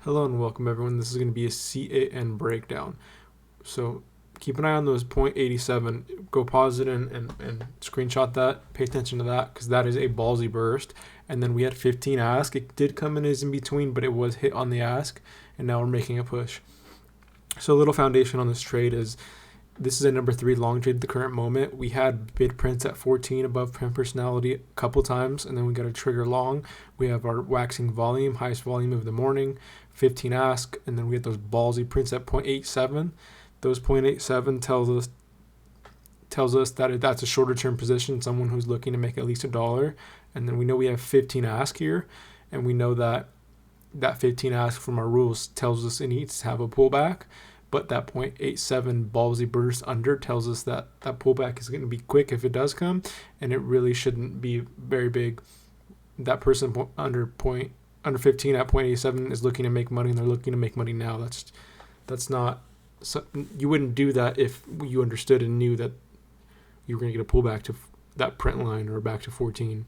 Hello and welcome everyone. This is going to be a CAN breakdown. So keep an eye on those 0.87. Go pause it and screenshot that. Pay attention to that because that is a ballsy burst. And then we had 15 ask. It did come in as in between, but it was hit on the ask. And now we're making a push. So a little foundation on this trade is this is a number 3 long trade at the current moment. We had bid prints at 14 above print personality a couple times, and then we got a trigger long. We have our waxing volume, highest volume of the morning, 15 ask, and then we had those ballsy prints at 0.87. Those 0.87 tells us that that's a shorter term position, someone who's looking to make at least $1. And then we know we have 15 ask here, and we know that 15 ask from our rules tells us it needs to have a pullback. But that 0.87 ballsy burst under tells us that that pullback is going to be quick if it does come, and it really shouldn't be very big. That person under 15 at 0.87 is looking to make money, and they're looking to make money now. That's not, you wouldn't do that if you understood and knew that you were going to get a pullback to that print line or back to 14.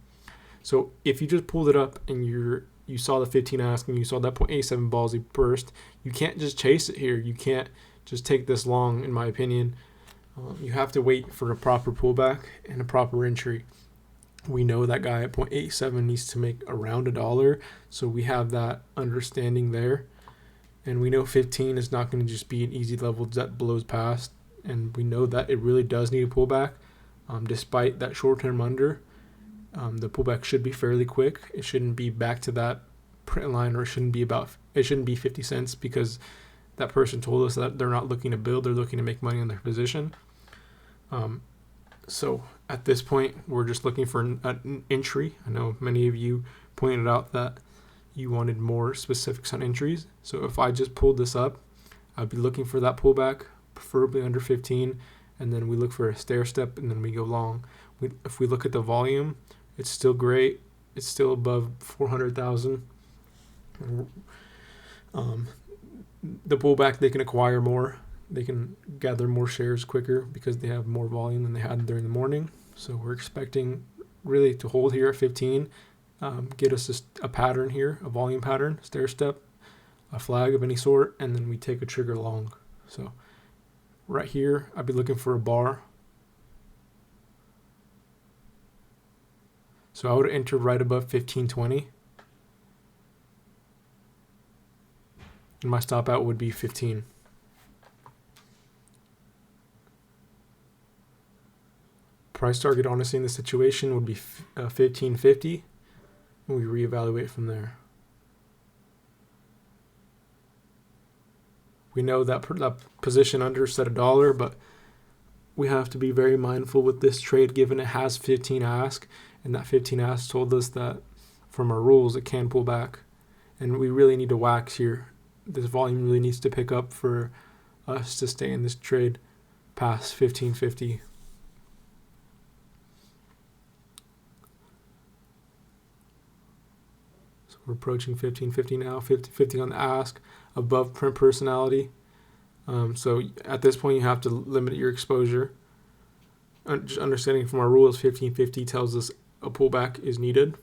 So if you just pulled it up and you saw the 15 ask and you saw that 0.87 ballsy burst, you can't just chase it here. You can't just take this long, in my opinion. You have to wait for a proper pullback and a proper entry. We know that guy at 0.87 needs to make around $1, so we have that understanding there. And we know 15 is not going to just be an easy level that blows past, and we know that it really does need a pullback. Despite that short-term under, the pullback should be fairly quick. It shouldn't be back to that print line, or it shouldn't be 50 cents, because that person told us that they're not looking to build, they're looking to make money on their position. So at this point, we're just looking for an entry. I know many of you pointed out that you wanted more specifics on entries. So if I just pulled this up, I'd be looking for that pullback, preferably under 15, and then we look for a stair step, and then we go long. If we look at the volume, it's still great. It's still above 400,000. The pullback, they can acquire more. They can gather more shares quicker because they have more volume than they had during the morning. So we're expecting really to hold here at 15, get us a pattern here, a volume pattern, stair step, a flag of any sort, and then we take a trigger long. So right here, I'd be looking for a bar. So I would enter right above 1520. And my stop out would be 15. Price target, honestly, in this situation would be 1550. And we reevaluate from there. We know that position under set $1, but we have to be very mindful with this trade given it has 15 ask. And that 15 ask told us that from our rules, it can pull back. And we really need to wax here. This volume really needs to pick up for us to stay in this trade past 1550. So we're approaching 1550 now, 50 on the ask, above print personality. So at this point, you have to limit your exposure. Just understanding from our rules, 1550 tells us a pullback is needed.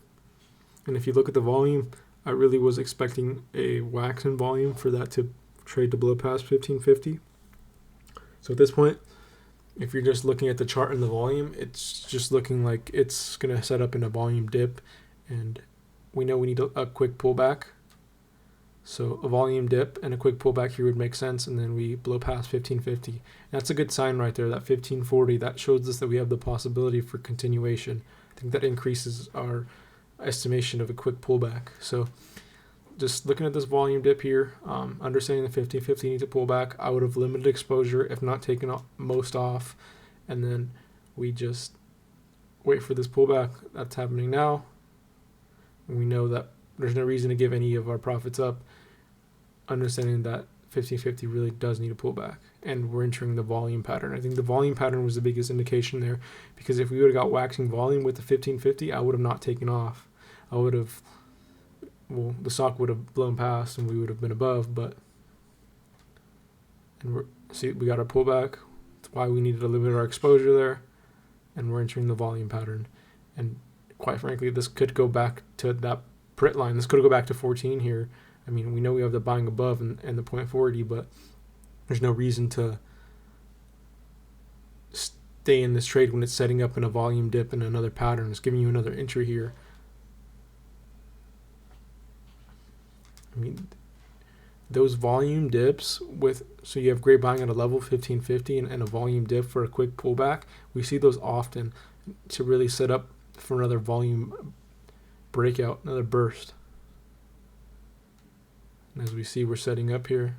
And if you look at the volume, I really was expecting a wax in volume for that to trade to blow past 1550. So at this point, if you're just looking at the chart and the volume, it's just looking like it's going to set up in a volume dip. And we know we need a quick pullback. So a volume dip and a quick pullback here would make sense, and then we blow past 1550. And that's a good sign right there, that 1540. That shows us that we have the possibility for continuation. I think that increases our estimation of a quick pullback. So just looking at this volume dip here, understanding the 1550 needs a pullback, I would have limited exposure, if not taken most off, and then we just wait for this pullback. That's happening now. And we know that there's no reason to give any of our profits up, understanding that 1550 really does need a pullback, and we're entering the volume pattern. I think the volume pattern was the biggest indication there, because if we would have got waxing volume with the 1550, I would have not taken off. The stock would have blown past and we would have been above, we got our pullback. That's why we needed to limit our exposure there, and we're entering the volume pattern. And quite frankly, this could go back to that print line. This could go back to 14 here. I mean, we know we have the buying above and the 0.40, but there's no reason to stay in this trade when it's setting up in a volume dip and another pattern. It's giving you another entry here. I mean, those volume dips so you have great buying at a level 1550 and a volume dip for a quick pullback. We see those often to really set up for another volume breakout, another burst. And as we see, we're setting up here.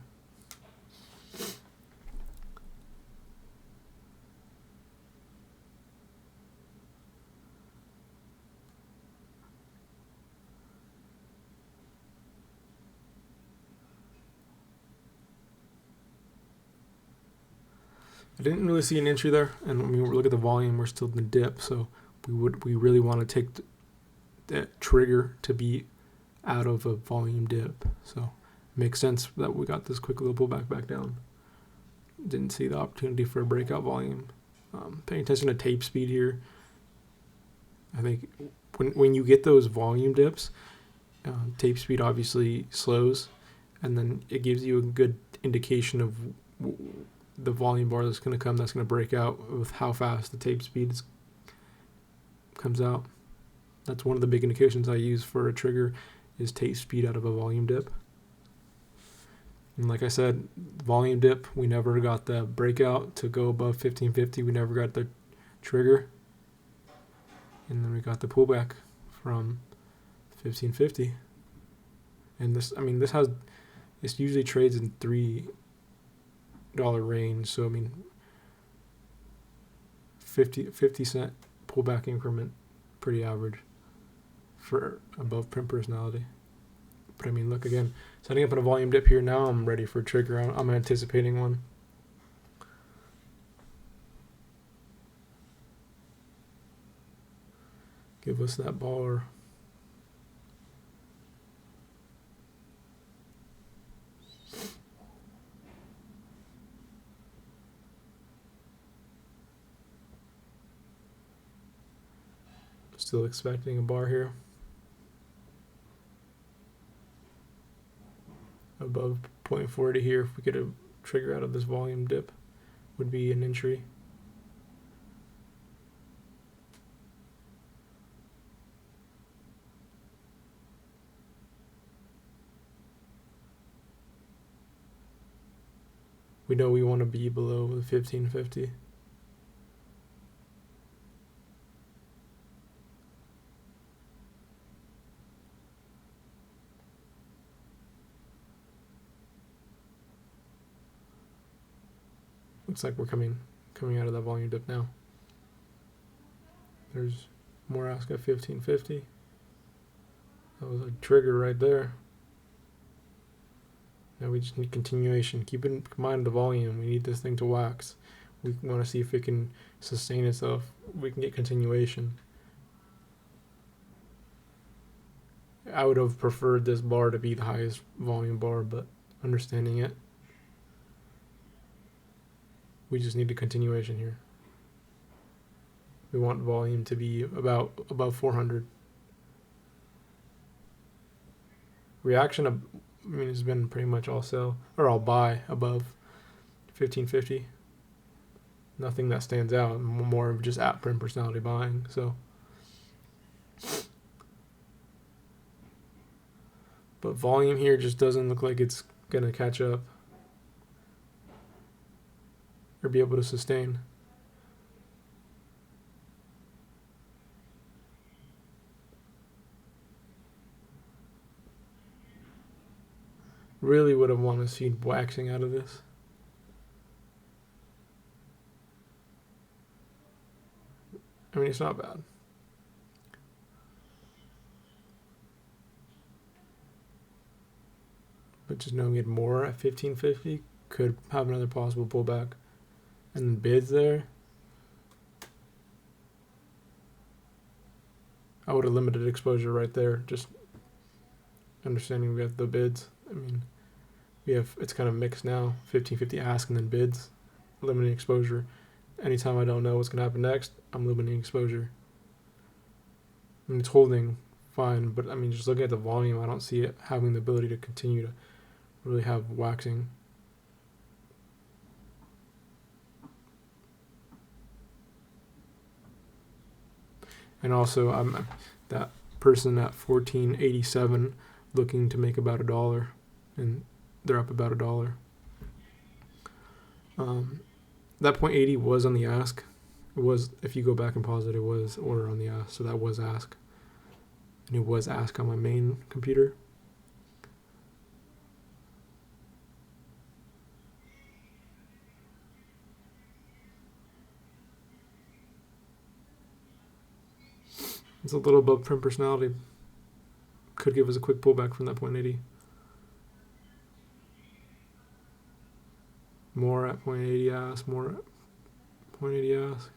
I didn't really see an entry there, and when we look at the volume, we're still in the dip, so we really want to take that trigger to be out of a volume dip. So it makes sense that we got this quick little pullback back down. Didn't see the opportunity for a breakout volume. Paying attention to tape speed here. I think when you get those volume dips, tape speed obviously slows, and then it gives you a good indication of the volume bar that's going to come, that's going to break out with how fast the tape speed comes out. That's one of the big indications I use for a trigger is tape speed out of a volume dip. And like I said, volume dip, we never got the breakout to go above 1550. We never got the trigger. And then we got the pullback from 1550. And this usually trades in $3 range. So, I mean, 50 cent pullback increment, pretty average for above print personality. But I mean, look again, setting up in a volume dip here now. I'm ready for a trigger. I'm anticipating one. Give us that bar. Still expecting a bar here. Above 0.40 here, if we get a trigger out of this volume dip, would be an entry. We know we want to be below the 1550. Looks like we're coming out of that volume dip now. There's more ask at 1550. That was a trigger right there. Now we just need continuation. Keep in mind the volume. We need this thing to wax. We want to see if it can sustain itself. We can get continuation. I would have preferred this bar to be the highest volume bar, but understanding it, we just need a continuation here. We want volume to be above 400. Reaction, has been pretty much all sell or all buy above 1550. Nothing that stands out. More of just at print personality buying. So, but volume here just doesn't look like it's gonna catch up or be able to sustain. Really would have wanted to see waxing out of this. I mean, it's not bad. But just knowing it more at 1550 could have another possible pullback. And bids there, I would have limited exposure right there. Just understanding we have the bids. I mean, it's kind of mixed now. 1550 ask and then bids, limiting exposure. Anytime I don't know what's gonna happen next, I'm limiting exposure. I mean, it's holding fine. But I mean, just looking at the volume, I don't see it having the ability to continue to really have waxing. And also, I'm that person at 1487 looking to make about $1, and they're up about $1. That point 80 was on the ask. It was, if you go back and pause it, it was order on the ask, so that was ask, and it was ask on my main computer. It's a little above print personality. Could give us a quick pullback from that point 80. More at point 80 ask, more at point 80 ask.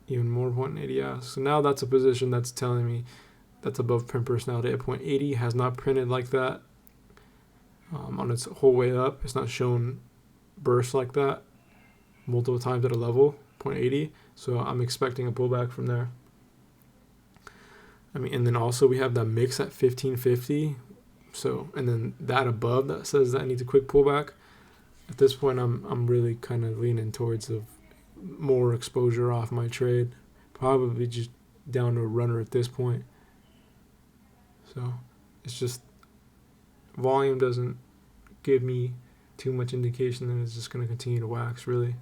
Even more point 80 ask. So now that's a position that's telling me that's above print personality at point 80. Has not printed like that on its whole way up. It's not shown bursts like that multiple times at a level, point 80. So I'm expecting a pullback from there. I mean, and then also we have that mix at 1550. So, and then that above that says that needs a quick pullback. At this point, I'm really kind of leaning towards more exposure off my trade. Probably just down to a runner at this point. So it's just volume doesn't give me too much indication that it's just going to continue to wax, really.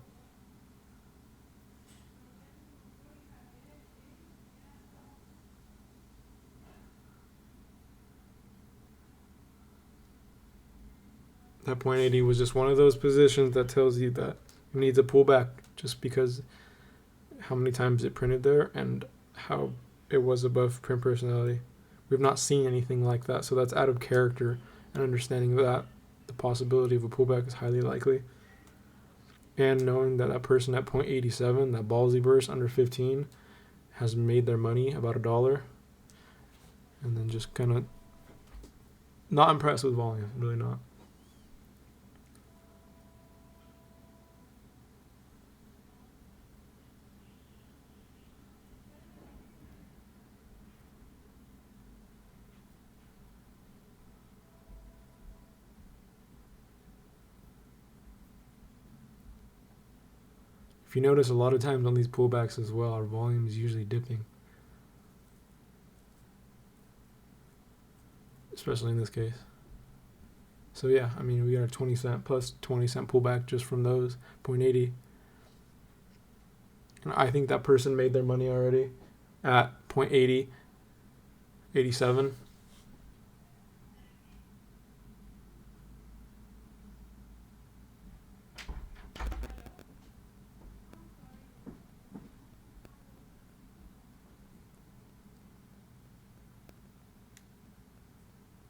That point 80 was just one of those positions that tells you that it needs a pullback just because how many times it printed there and how it was above print personality. We've not seen anything like that, so that's out of character, and understanding that the possibility of a pullback is highly likely. And knowing that that person at point 87, that ballsy burst under 15, has made their money about $1, and then just kind of not impressed with volume, really not. If you notice, a lot of times on these pullbacks as well, our volume is usually dipping. Especially in this case. So yeah, I mean, we got a 20 cent plus 20 cent pullback just from those, 0.80. And I think that person made their money already at 0.80, 87.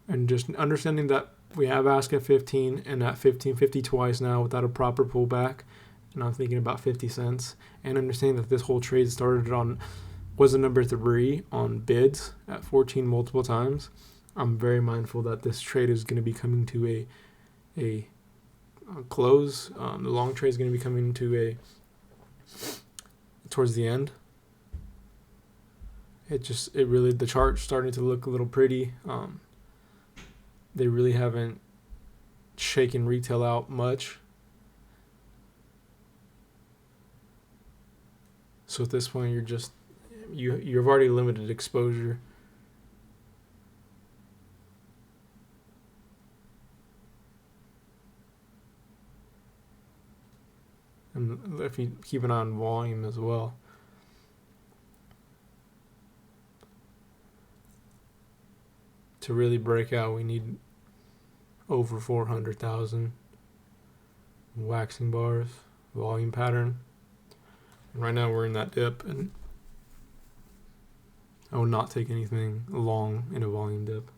And just understanding that we have ask at 15 and at 15.50 twice now without a proper pullback, and I'm thinking about 50 cents, and understanding that this whole trade started on was a number 3 on bids at 14 multiple times. I'm very mindful that this trade is going to be coming to a close. The long trade is going to be coming to towards the end. It really, the chart's starting to look a little pretty. They really haven't shaken retail out much. So at this point, you've already limited exposure. And if you keep an eye on volume as well. To really break out, we need over 400,000 waxing bars, volume pattern. And right now we're in that dip, and I would not take anything long in a volume dip.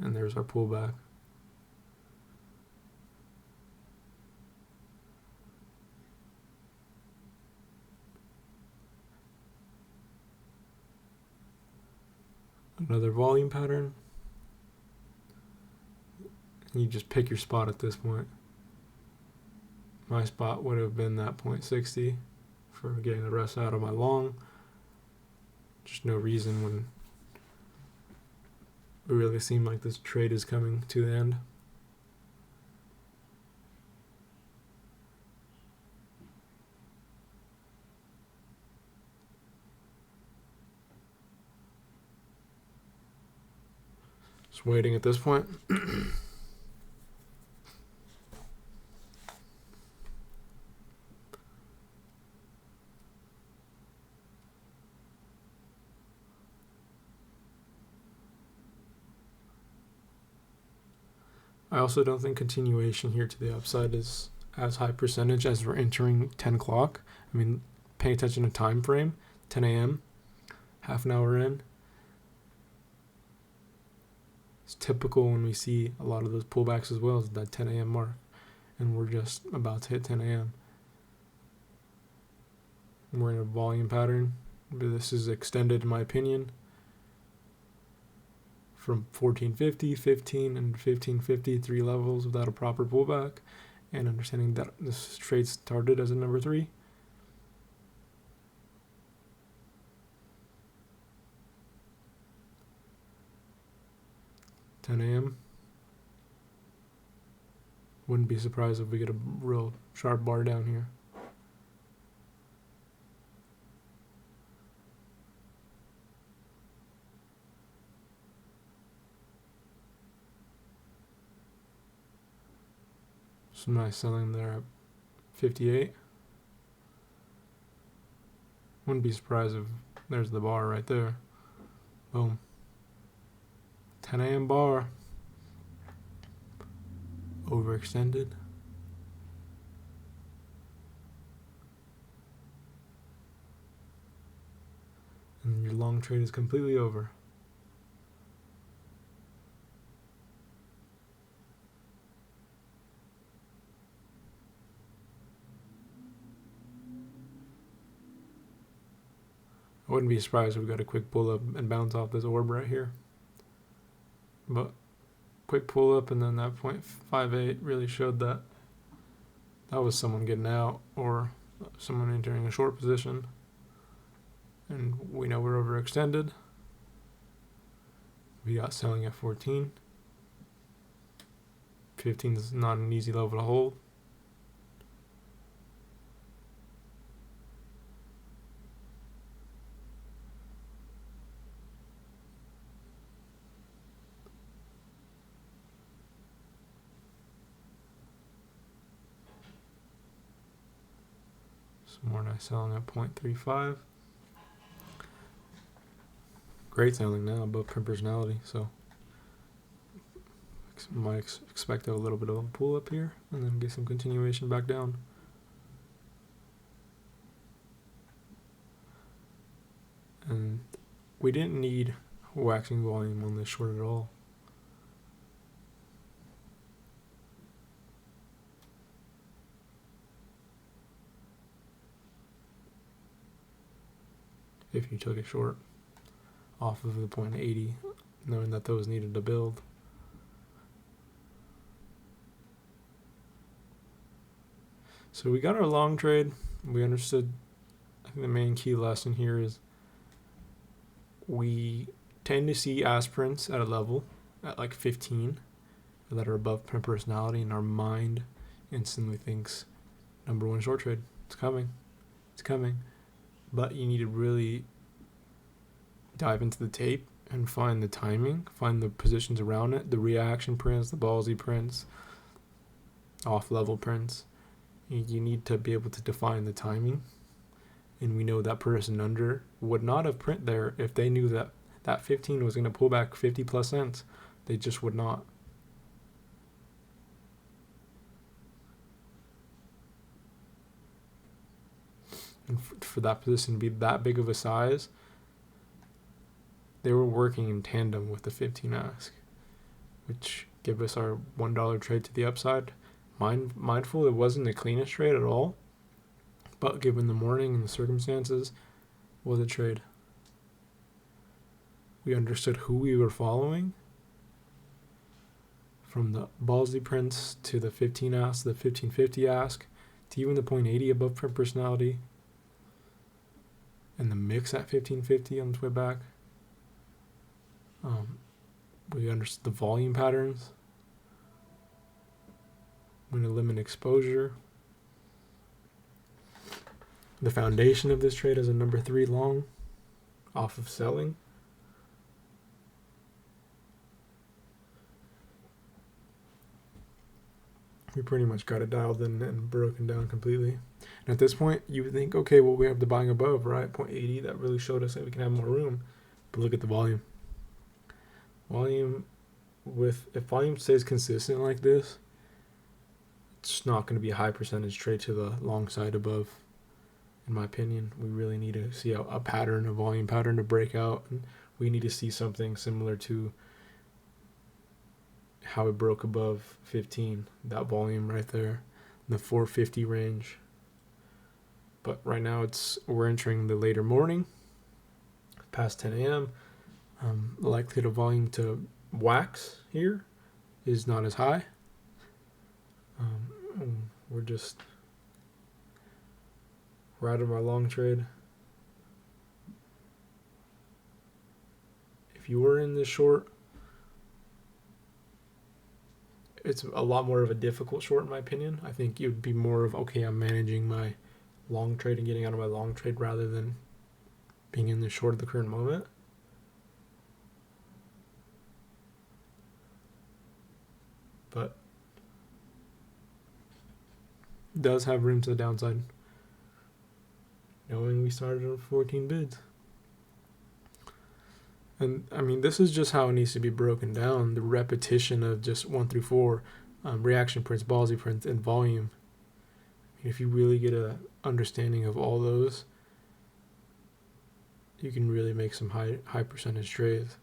And there's our pullback. Another volume pattern. And you just pick your spot at this point. My spot would have been that 0.60 for getting the rest out of my long. Just no reason when it really seemed like this trade is coming to the end. Just waiting at this point. I also don't think continuation here to the upside is as high percentage as we're entering 10 o'clock. I mean, pay attention to time frame, 10 a.m., half an hour in. It's typical when we see a lot of those pullbacks as well as that 10 a.m. mark. And we're just about to hit 10 a.m. We're in a volume pattern. But this is extended, in my opinion, from 1450, 15, and 1550, 3 levels without a proper pullback, and understanding that this trade started as a number 3. $10 a.m. Wouldn't be surprised if we get a real sharp bar down here. Some nice selling there at 58. Wouldn't be surprised if there's the bar right there. Boom. 10 a.m. bar. Overextended. And your long trade is completely over. I wouldn't be surprised if we got a quick pull up and bounce off this orb right here. But quick pull up and then that 0.58 really showed that that was someone getting out or someone entering a short position. And we know we're overextended. We got selling at 14. 15 is not an easy level to hold. Some more nice selling at 0.35. Great selling now above print personality, so might expect a little bit of a pull up here and then get some continuation back down. And we didn't need waxing volume on this short at all. If you took it short off of the 0.80, knowing that those needed to build. So we got our long trade. We understood. I think the main key lesson here is we tend to see aspirants at a level at like 15 that are above print personality, and our mind instantly thinks number 1 short trade. It's coming. It's coming. But you need to really dive into the tape and find the timing, find the positions around it, the reaction prints, the ballsy prints, off-level prints. You need to be able to define the timing. And we know that person under would not have print there if they knew that that 15 was going to pull back 50 plus cents. They just would not. And for that position to be that big of a size, they were working in tandem with the 15 ask, which gave us our $1 trade to the upside. Mindful it wasn't the cleanest trade at all, but given the morning and the circumstances, was a trade. We understood who we were following, from the ballsy prints to the 15 ask, the 1550 ask, to even the 0.80 above print personality, and the mix at 1550 on its way back. We understood the volume patterns. I'm going to limit exposure. The foundation of this trade is a number 3 long off of selling. We pretty much got it dialed in and broken down completely. And at this point, you would think, okay, well, we have the buying above, right? 0.80, that really showed us that we can have more room. But look at the volume. If volume stays consistent like this, it's not going to be a high percentage trade to the long side above, in my opinion. We really need to see a pattern, a volume pattern to break out. And we need to see something similar to how it broke above 15, that volume right there, in the 450 range. But right now we're entering the later morning, past 10 a.m. The likelihood of volume to wax here is not as high. We're out of our long trade. If you were in this short, it's a lot more of a difficult short, in my opinion. I think it would be more of, okay, I'm managing my long trade and getting out of my long trade rather than being in the short at the current moment. But it does have room to the downside, knowing we started on 14 bids. And I mean, this is just how it needs to be broken down. The repetition of just 1 through 4, reaction prints, ballsy prints, and volume. If you really get a understanding of all those, you can really make some high percentage trades.